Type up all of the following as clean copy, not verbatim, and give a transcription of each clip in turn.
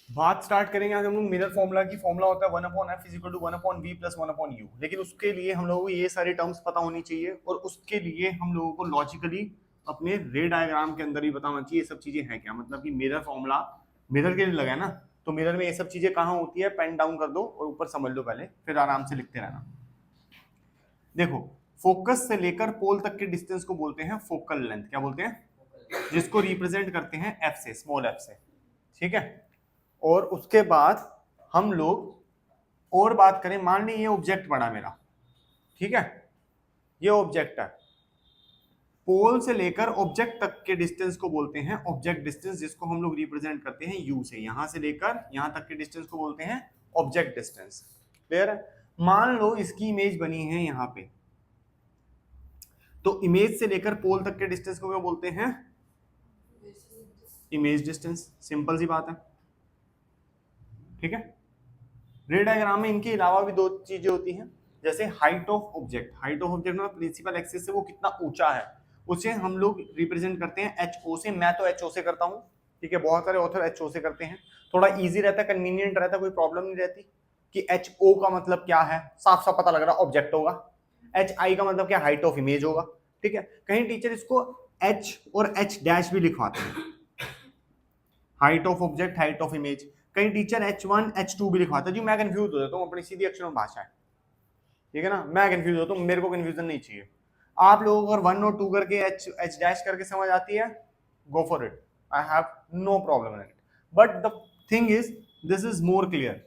बात स्टार्ट करेंगे आज हम लोग मिरर फॉर्मूला की। फॉर्मूला होता है 1/f equal to 1/v plus 1/u। लेकिन उसके लिए हम लोगों को ये सारे टर्म्स पता होनी चाहिए, और उसके लिए हम लोगों को लॉजिकली अपने रे डायग्राम के अंदर ही पता होना चाहिए ये सब चीजें हैं क्या। मतलब कि मिरर फॉर्मूला मिरर के लिए लगा है ना, तो मिरर में ये सब चीजें कहाँ होती है, पेन डाउन कर दो और ऊपर समझ लो पहले, फिर आराम से लिखते रहना। देखो, फोकस से लेकर पोल तक के डिस्टेंस को बोलते हैं फोकल लेंथ। क्या बोलते हैं? जिसको रिप्रेजेंट करते हैं एफ से, स्मॉल एफ से। ठीक है, और उसके बाद हम लोग और बात करें, मान ली ये ऑब्जेक्ट पड़ा मेरा, ठीक है, ये ऑब्जेक्ट है, पोल से लेकर ऑब्जेक्ट तक के डिस्टेंस को बोलते हैं ऑब्जेक्ट डिस्टेंस, जिसको हम लोग रिप्रेजेंट करते हैं यू से। यहां से लेकर यहां तक के डिस्टेंस को बोलते हैं ऑब्जेक्ट डिस्टेंस। क्लियर है? मान लो इसकी इमेज बनी है यहां पे, तो इमेज से लेकर पोल तक के डिस्टेंस को क्या बोलते हैं? Image distance. सिंपल सी बात है। ठीक है, रे डायग्राम में इनके अलावा भी दो चीजें होती हैं, जैसे height of object. Height of object में प्रिंसिपल एक्सिस से वो कितना ऊंचा है, उसे हम लोग रिप्रेजेंट करते हैं एच ओ से। मैं तो एच ओ से करता हूं, ठीक है, बहुत सारे ऑथर एच ओ से करते हैं। थोड़ा इजी रहता है, कन्वीनियंट रहता है, कोई प्रॉब्लम नहीं रहती कि एच ओ का मतलब क्या है, साफ साफ पता लग रहा ऑब्जेक्ट होगा। एच आई का मतलब क्या, हाइट ऑफ इमेज होगा। ठीक है, कहीं टीचर इसको एच और एच डैश भी लिखवाते हैं, height of object, height of image. कहीं टीचर H1 H2 भी लिखवाता है जी। मैं कंफ्यूज हो जाता हूँ, अपनी सीधी अक्षरों में भाषा है, ठीक है ना, मैं कंफ्यूज होता हूँ, मेरे को कंफ्यूजन नहीं चाहिए। आप लोगों को अगर 1 और 2 करके एच डैश करके समझ आती है, go for it, I have no problem in it. But the thing is this is more clear,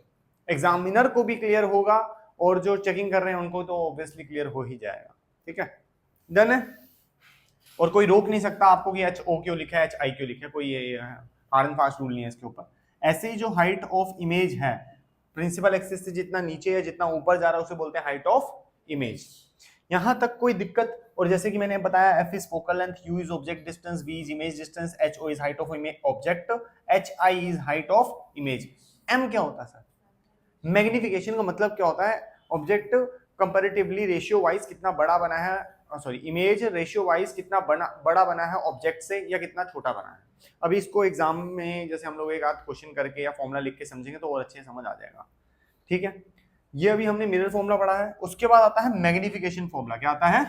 examiner को भी क्लियर होगा और जो चेकिंग कर रहे हैं उनको तो ऑब्वियसली क्लियर हो ही जाएगा। ठीक है, डन है। और कोई रोक नहीं सकता आपको कि एच ओ क्यों लिखा है, एच आई क्यों लिखा है, कोई ये हार्ड एंड फास्ट रूल नहीं है इसके ऊपर। ऐसे ही जो हाइट ऑफ इमेज है, प्रिंसिपल एक्सिस से जितना नीचे है जितना ऊपर जा रहा है उसे बोलते हैं हाइट ऑफ इमेज। यहां तक कोई दिक्कत? और जैसे कि मैंने बताया, F is focal length, U is object distance, V is image distance, H O is height of object, H I is height of image. M क्या होता है सर? मैग्निफिकेशन का मतलब क्या होता है? ऑब्जेक्ट कंपैरेटिवली रेशियो वाइज कितना बड़ा बना है, सॉरी, इमेज रेशियो वाइज कितना बड़ा बना है ऑब्जेक्ट से, या कितना छोटा बना है। अभी इसको एग्जाम में जैसे हम लोग एक आध क्वेश्चन करके या फॉर्मूला लिख के समझेंगे तो और अच्छे से समझ आ जाएगा। ठीक है, ये अभी हमने मिरर फॉर्मूला पढ़ा है। उसके बाद आता है मैग्निफिकेशन फॉर्मूला। क्या आता है?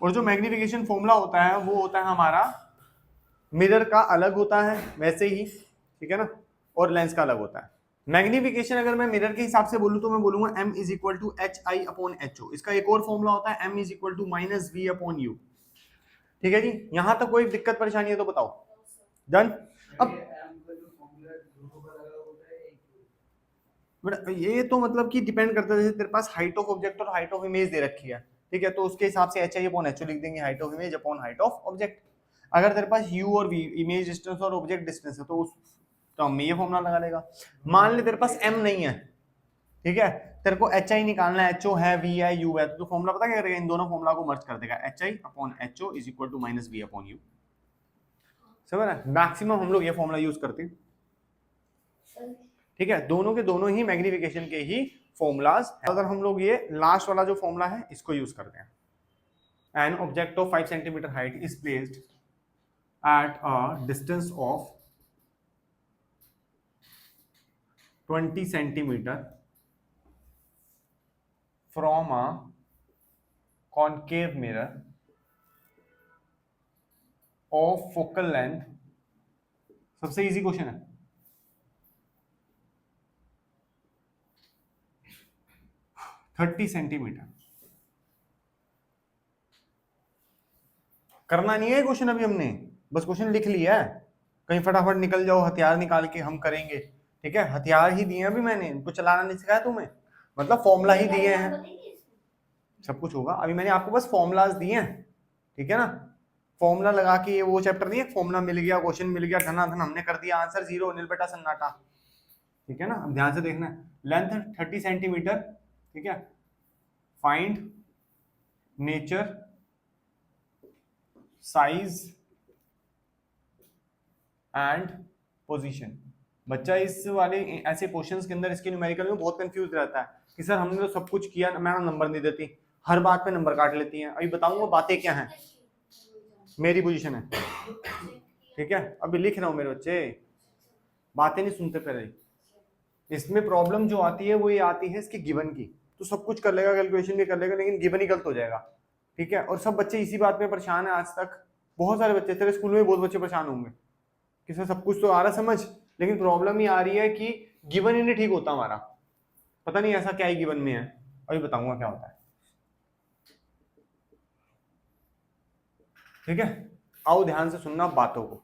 और जो मैग्निफिकेशन फॉर्मूला होता है वो होता है हमारा मिरर का अलग होता है वैसे ही, ठीक है ना, और लेंस का अलग होता है। मैग्निफिकेशन अगर मैं मिरर के हिसाब से बोलूं तो मैं बोलूंगा m is equal to H I upon H O. इसका एक और फॉर्मूला होता है m is equal to minus V upon U. ठीक है जी, यहां तक कोई दिक्कत परेशानी है तो बताओ। डन। अब ये तो मतलब कि डिपेंड करता है, जैसे तेरे पास हाइट ऑफ ऑब्जेक्ट और हाइट ऑफ इमेज दे रखी है, ठीक है, तो उसके हिसाब से H I upon H O लिख देंगे, height of image upon height of object. अगर तेरे पास u और v, इमेज डिस्टेंस और ऑब्जेक्ट डिस्टेंस है, तो उस टर्म में ये फॉर्मूला लगा लेगा। मान ले तेरे पास m नहीं है, ठीक है, तेरे को एच आई निकालना है, एच ओ है, वी है, यू है, तो फॉर्मूला पता क्या करेगा? इन दोनों फॉर्मूला को मर्ज कर देगा, H I upon H O is equal to minus V upon U. समझ रहा है? मैक्सिमम हम लोग ये फॉर्मूला यूज करते हैं। ठीक है, दोनों के दोनों ही मैग्निफिकेशन के ही फॉर्मूलाज। अगर हम लोग ये लास्ट वाला जो फॉर्मूला है इसको यूज करते हैं, an object of 5 centimetre height is placed at a distance of 20 centimetre from a concave mirror of focal length। सबसे इजी क्वेश्चन है, थर्टी सेंटीमीटर। करना नहीं है क्वेश्चन अभी हमने, बस क्वेश्चन लिख लिया है, कहीं फटाफट निकल जाओ, हथियार निकाल के हम करेंगे। ठीक है, हथियार ही दिए अभी मैंने, इनको चलाना नहीं सिखाया तुम्हें, मतलब फॉर्मूला ही दिए हैं, सब कुछ होगा। अभी मैंने आपको बस फॉर्मूलाज दिए हैं, ठीक है ना, फॉर्मूला लगा के वो चैप्टर नहीं है, फॉर्मूला मिल गया, क्वेश्चन मिल गया, धनाधन हमने कर दिया, आंसर 0, नील बेटा सन्नाटा। ठीक है ना, अब ध्यान से देखना है, लेंथ 30 सेंटीमीटर, ठीक है, find nature, size and position. बच्चा इस वाले ऐसे क्वेश्चंस के अंदर इसके न्यूमेरिकल में बहुत कंफ्यूज रहता है कि सर हमने तो सब कुछ किया, मैडम नंबर नहीं देती, हर बात पे नंबर काट लेती हैं। अभी बताऊंगा बातें क्या हैं, मेरी पोजीशन है। ठीक है, अभी लिख रहा हूं मेरे बच्चे, बातें नहीं सुनते पहले। इसमें प्रॉब्लम जो आती है वो ये आती है इसके गिवन की, तो सब कुछ कर लेगा, कैलकुलेशन भी कर लेगा, लेकिन गिवन ही गलत हो जाएगा। ठीक है, और सब बच्चे इसी बात में परेशान है आज तक। बहुत सारे बच्चे, तेरे स्कूल में बहुत बच्चे परेशान होंगे कि सर सब कुछ तो आ रहा समझ, लेकिन प्रॉब्लम ये आ रही है कि गिवन ही नहीं ठीक होता हमारा। पता नहीं ऐसा क्या ही गिवन में है, अभी बताऊंगा क्या होता है। ठीक है, आओ ध्यान से सुनना बातों को।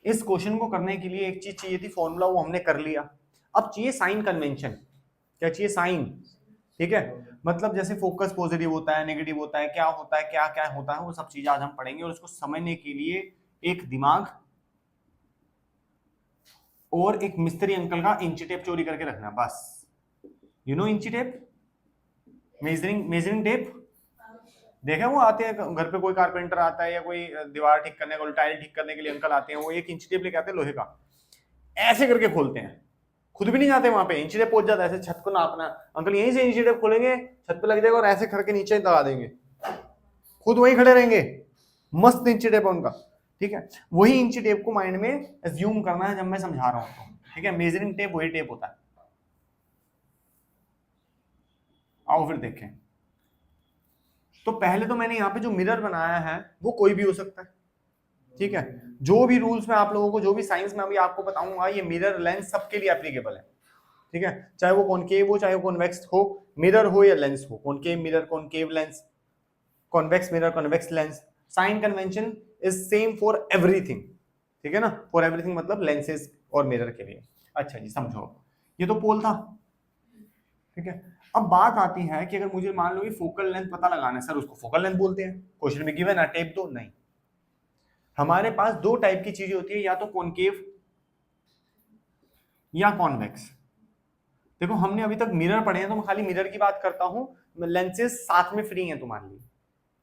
इस क्वेश्चन को करने के लिए एक चीज चाहिए थी, फॉर्मूला, वो हमने कर लिया। अब चाहिए साइन कन्वेंशन। क्या चाहिए? साइन। ठीक है, मतलब जैसे फोकस पॉजिटिव होता है, नेगेटिव होता है, क्या होता है, क्या क्या होता है, वो सब चीजें आज हम पढ़ेंगे। और उसको समझने के लिए एक दिमाग और एक मिस्त्री अंकल का इंची टेप चोरी करके रखना बस। यू नो इंची टेप, मेजरिंग टेप देखा, वो आते हैं घर पे, कोई कारपेंटर आता है या कोई दीवार ठीक करने को, टाइल ठीक करने के लिए अंकल आते हैं, वो एक इंची टेप लेके आते हैं लोहे का, ऐसे करके खोलते हैं, खुद भी नहीं जाते वहां पे, इंची टेप पहुंच जाता है, ऐसे छत को नापना, अंकल यहीं से इंची टेप खोलेंगे, छत पे लग जाएगा और ऐसे करके नीचे दबा देंगे, खुद वहीं खड़े रहेंगे, मस्त इंची टेप है उनका। ठीक है, वही इंची टेप को माइंड में एज्यूम करना है जब मैं समझा रहा हूं। ठीक है, मेजरिंग टेप वही टेप होता है। आओ फिर देखें। तो पहले तो मैंने यहाँ पे जो मिरर बनाया है वो कोई भी हो सकता है। ठीक है, जो भी रूल्स में आप लोगों को, जो भी साइंस में अभी आपको बताऊंगा, ये मिरर लेंस सबके लिए एप्लीकेबल है। ठीक है, चाहे वो कॉनकेव हो, चाहे वो कॉन्वेक्स हो, मिरर हो या लेंस हो, concave mirror, concave lens, convex mirror, convex lens, sign convention is same for everything. ठीक है ना, फॉर एवरीथिंग मतलब लेंसेज और मिरर के लिए। अच्छा जी, समझो, ये तो पोल था। ठीक है, अब बात आती है कि अगर मुझे मान लो कि फोकल लेंथ पता लगाना है, सर उसको फोकल लेंथ बोलते हैं, क्वेश्चन में गिवन है, टेप दो, नहीं। हमारे पास दो टाइप की चीजें होती है, या तो कॉनकेव या कॉन्वेक्स। देखो हमने अभी तक मिरर पढ़े हैं, तो मैं खाली मिरर की बात करता हूं, लेंसेज साथ में फ्री हैं तुम्हारे लिए।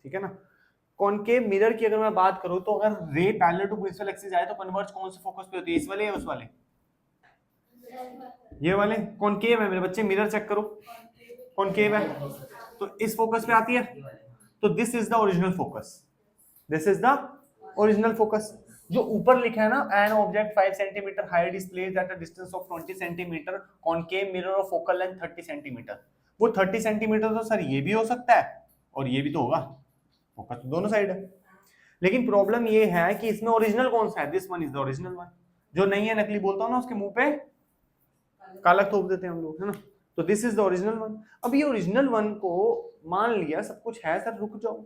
ठीक है ना, कॉनकेव मिरर की अगर मैं बात करूं, तो अगर ray parallel to principal axis आए तो कन्वर्ज कौन से फोकस पे होती है, इस वाले या उस वाले? ये वाले कॉनकेव है मेरे बच्चे, मिरर चेक करो, कॉनकेव है तो इस फोकस पे आती है, तो this is the original focus, this is the original focus. जो ऊपर लिखा है ना, an object 5 centimetre height displace at a distance of 20 centimetre, concave mirror of focal length 30 centimetre, वो 30 सेंटीमीटर तो सर ये भी हो सकता है और ये भी तो होगा, फोकस तो दोनों साइड है। लेकिन प्रॉब्लम ये है कि इसमें ओरिजिनल कौन सा है, this one is the original one. जो नहीं है नकली बोलता हूं ना, उसके मुंह पे काला थोप देते हैं हम लोग, है ना। तो this is the original one. अब ये ओरिजिनल वन को मान लिया सब कुछ है, सर रुक जाओ,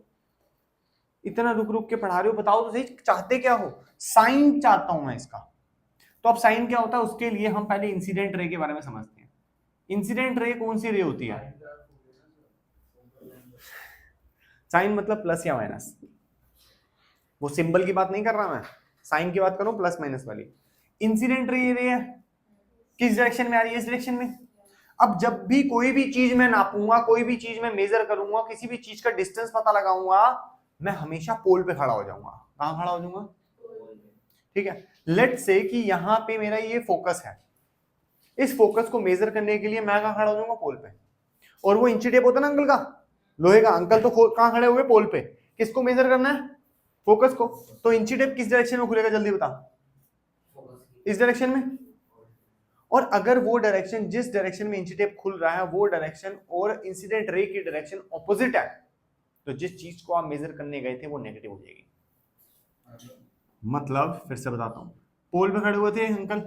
इतना रुक रुक के पढ़ा रहे हो, बताओ तो सही चाहते क्या हो? साइन चाहता हूं मैं इसका। तो अब साइन क्या होता है, उसके लिए हम पहले इंसिडेंट रे के बारे में समझते हैं। इंसिडेंट रे कौन सी रे होती है? साइन मतलब प्लस या माइनस, वो सिंबल की बात नहीं कर रहा मैं, साइन की बात करूं, प्लस माइनस वाली। इंसिडेंट रे ये रे है, किस डायरेक्शन में आ रही है? इस डायरेक्शन में। अब जब भी कोई भी चीज मैं नापूंगा, कोई भी चीज मैं मेजर करूंगा, किसी भी चीज का डिस्टेंस पता लगाऊंगा, मैं हमेशा पोल पे खड़ा हो जाऊंगा। कहां खड़ा हो जाऊंगा? ठीक है, लेट से कि यहां पे मेरा ये फोकस है, इस फोकस को मेजर करने के लिए मैं कहां खड़ा हो जाऊंगा? पोल पे। और वो इंची टेप होता है ना अंकल का, लोहे का, अंकल तो कहां खड़े हुए? पोल पे। किसको मेजर करना है? फोकस को। तो इंची टेप किस डायरेक्शन में खुलेगा, जल्दी बता? इस डायरेक्शन में। और अगर वो डायरेक्शन, जिस डायरेक्शन में इंची टेप खुल रहा है, वो डायरेक्शन और इंसिडेंट रे की डायरेक्शन ऑपोजिट है, तो जिस चीज को आप मेजर करने गए थे वो नेगेटिव हो जाएगी। मतलब फिर से बताता हूं, पोल पे खड़े हुए थे अंकल,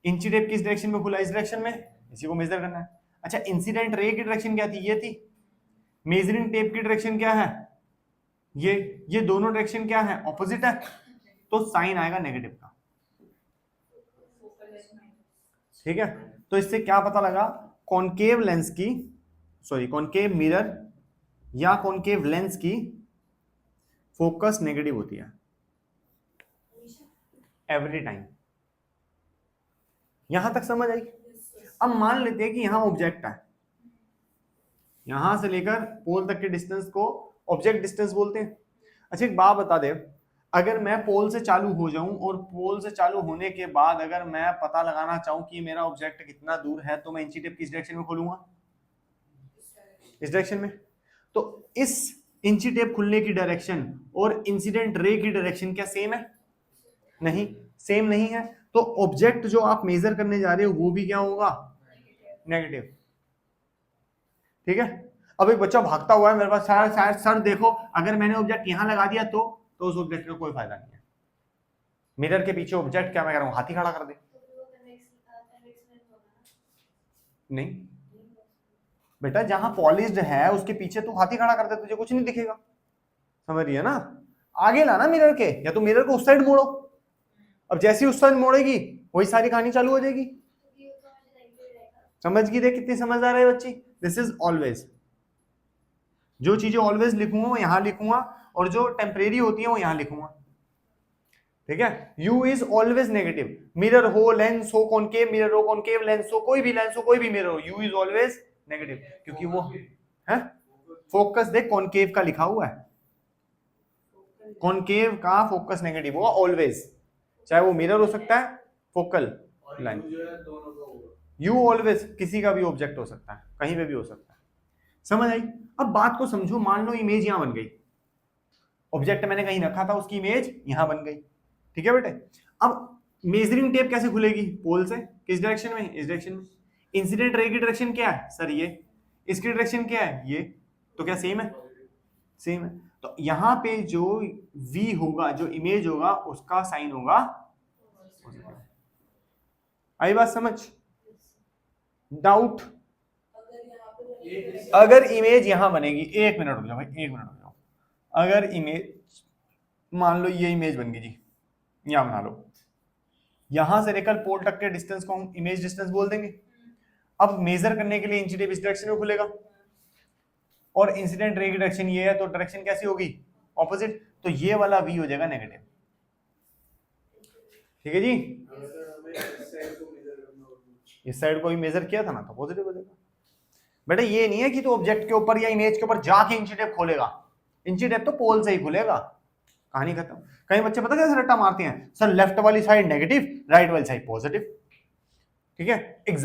इंची टेप किस डायरेक्शन में खुला? इस डायरेक्शन में, इसी को मेजर करना है। अच्छा, इंसिडेंट रे की डायरेक्शन क्या थी? ये थी। मेजरिंग टेप की डायरेक्शन क्या है? ये दोनों डायरेक्शन क्या है? ऑपोजिट है, तो साइन आएगा नेगेटिव का। ठीक है, तो इससे क्या पता लगा? कॉनकेव लेंस की, सॉरी कॉनकेव मिरर या कॉनकेव लेंस की फोकस नेगेटिव होती है एवरी टाइम। यहां तक समझ आई? अब मान लेते हैं कि यहां ऑब्जेक्ट है, यहां से लेकर पोल तक के डिस्टेंस को ऑब्जेक्ट डिस्टेंस बोलते हैं। अच्छा एक बात बता दे, अगर मैं पोल से चालू हो जाऊं और पोल से चालू होने के बाद अगर मैं पता लगाना चाहूं कि मेरा ऑब्जेक्ट कितना दूर है, तो मैं इंची टेप किस डायरेक्शन में खोलूंगा? इस डायरेक्शन में। तो इस इंची टेप खुलने की डायरेक्शन और इंसिडेंट रे की डायरेक्शन क्या सेम है? नहीं, सेम नहीं है, तो ऑब्जेक्ट जो आप मेजर करने जा रहे हो वो भी क्या होगा, नेगेटिव। ठीक है, अब एक बच्चा भागता हुआ है मेरे पास, सर देखो अगर मैंने ऑब्जेक्ट यहां लगा दिया तो उस ऑब्जेक्ट का कोई फायदा नहीं है। मिरर के पीछे ऑब्जेक्ट क्या मैं कह रहा हूं, हाथी खड़ा कर दे, नहीं बेटा, जहां पॉलिश्ड है उसके पीछे तू हाथी खड़ा कर दे, तुझे कुछ नहीं दिखेगा, समझ रही है ना। आगे लाना मिरर के, या तो मिरर को उस साइड मोड़ो, अब जैसी उस साइड मोड़ेगी वही सारी कहानी चालू हो जाएगी। समझ गई, देख कितनी समझदार है बच्ची। दिस इज ऑलवेज, जो चीजें ऑलवेज लिखूंगा वो यहां लिखूंगा, और जो टेम्परेरी होती है वो यहां लिखूंगा। ठीक है, U is always negative, mirror हो, लेंस हो कॉनकेव, मिरर हो कॉनकेव, लेंस हो, कोई भी लेंस हो, कोई भी मिरर हो, U इज ऑलवेज नेगेटिव, क्योंकि वो है फोकस, देख कॉनकेव का लिखा हुआ है, कॉनकेव का फोकस नेगेटिव होगा ऑलवेज, चाहे वो मिरर हो सकता है, फोकल लाइन, U ऑलवेज किसी का भी ऑब्जेक्ट हो सकता है, कहीं पे भी हो सकता है। समझ आई। अब बात को समझो, मान लो इमेज यहां बन गई, ऑब्जेक्ट मैंने कहीं रखा था, उसकी इमेज यहां बन गई। ठीक है बेटे, अब मेजरिंग टेप कैसे खुलेगी, पोल से, किस डायरेक्शन में, इस डायरेक्शन में। इंसिडेंट रे की डायरेक्शन क्या है सर, ये, इसकी डायरेक्शन क्या है ये, तो क्या सेम है, सेम है, तो यहां पे जो V होगा, जो इमेज होगा उसका साइन होगा, आई बात समझ, डाउट। अगर इमेज यहां बनेगी, एक मिनट रुक जाओ भाई, एक मिनट रुक जाओ, अगर इमेज मान लो ये इमेज बन गई जी, यहां बना लो, यहां से लेकर पोल तक के डिस्टेंस को हम इमेज डिस्टेंस बोल देंगे। अब मेजर करने के लिए इंच टेप इस डायरेक्शन में खुलेगा, और इंसिडेंट रे की डायरेक्शन ये है, तो डायरेक्शन कैसी होगी, ऑपोजिट, तो ये वाला V हो जाएगा नेगेटिव। ठीक है जी, इस साइड को भी मेजर किया था ना, तो पॉजिटिव हो जाएगा। बेटा ये नहीं है कि तो ऑब्जेक्ट के ऊपर या इमेज के ऊपर जाके इंची टेप खोलेगा, इंची टेप तो पोल से ही खुलेगा, कहानी खत्म। कई बच्चे पता कैसे रट्टा मारते हैं, सर लेफ्ट वाली साइड नेगेटिव, राइट वाली साइड पॉजिटिव। ठीक है, एग्जाम